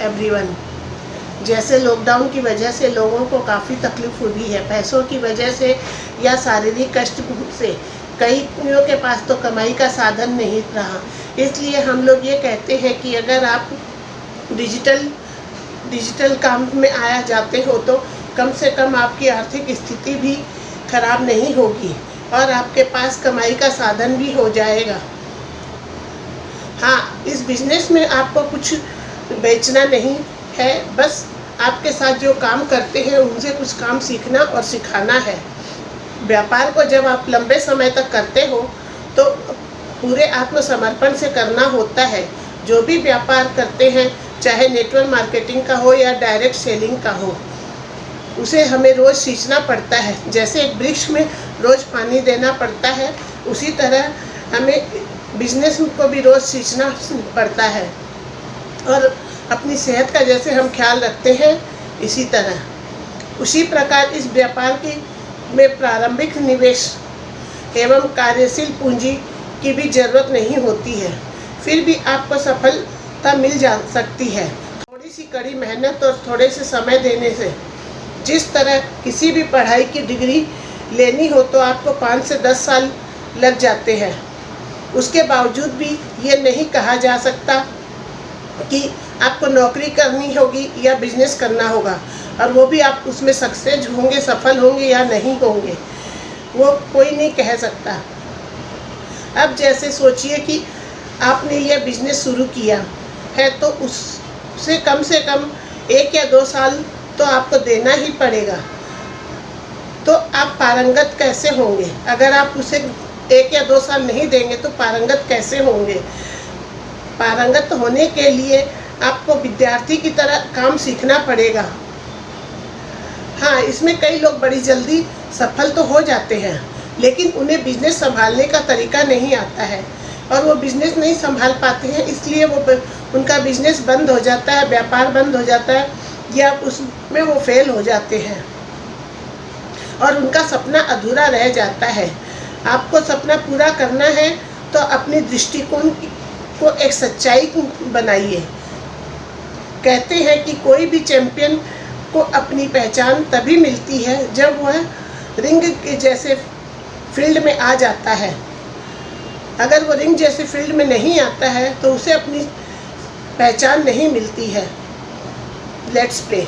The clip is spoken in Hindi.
एवरीवन। जैसे लॉकडाउन की वजह से लोगों को काफ़ी तकलीफ हुई है, पैसों की वजह से या शारीरिक कष्ट से कईयों के पास तो कमाई का साधन नहीं रहा। इसलिए हम लोग ये कहते हैं कि अगर आप डिजिटल काम में आया जाते हो तो कम से कम आपकी आर्थिक स्थिति भी खराब नहीं होगी और आपके पास कमाई का साधन भी हो जाएगा। हाँ, इस बिज़नेस में आपको कुछ बेचना नहीं है, बस आपके साथ जो काम करते हैं उनसे कुछ काम सीखना और सिखाना है। व्यापार को जब आप लंबे समय तक करते हो तो पूरे आत्मसमर्पण से करना होता है। जो भी व्यापार करते हैं, चाहे नेटवर्क मार्केटिंग का हो या डायरेक्ट सेलिंग का हो, उसे हमें रोज़ सींचना पड़ता है। जैसे एक वृक्ष में रोज़ पानी देना पड़ता है, उसी तरह हमें बिजनेस को भी रोज़ सींचना पड़ता है। और अपनी सेहत का जैसे हम ख्याल रखते हैं, इसी तरह उसी प्रकार इस व्यापार में प्रारंभिक निवेश एवं कार्यशील पूंजी की भी ज़रूरत नहीं होती है, फिर भी आपको सफलता मिल जा सकती है। थोड़ी सी कड़ी मेहनत और थोड़े से समय देने से। जिस तरह किसी भी पढ़ाई की डिग्री लेनी हो तो आपको 5 से 10 साल लग जाते हैं। उसके बावजूद भी ये नहीं कहा जा सकता कि आपको नौकरी करनी होगी या बिजनेस करना होगा, और वो भी आप उसमें सक्सेस होंगे, सफल होंगे या नहीं होंगे, वो कोई नहीं कह सकता। अब जैसे सोचिए कि आपने ये बिजनेस शुरू किया है तो उससे कम 1 या 2 साल तो आपको देना ही पड़ेगा। तो आप पारंगत कैसे होंगे? अगर आप उसे 1 या 2 साल नहीं देंगे तो पारंगत कैसे होंगे? पारंगत होने के लिए आपको विद्यार्थी की तरह काम सीखना पड़ेगा। हाँ, इसमें कई लोग बड़ी जल्दी सफल तो हो जाते हैं, लेकिन उन्हें बिजनेस संभालने का तरीका नहीं आता है और वो बिजनेस नहीं संभाल पाते हैं, इसलिए उनका बिजनेस बंद हो जाता है, व्यापार बंद हो जाता है या उसमें वो फेल हो जाते हैं और उनका सपना अधूरा रह जाता है। आपको सपना पूरा करना है तो अपने दृष्टिकोण को एक सच्चाई बनाइए। कहते हैं कि कोई भी चैंपियन को अपनी पहचान तभी मिलती है जब वह रिंग के जैसे फील्ड में आ जाता है। अगर वो रिंग जैसे फील्ड में नहीं आता है तो उसे अपनी पहचान नहीं मिलती है। Let's play.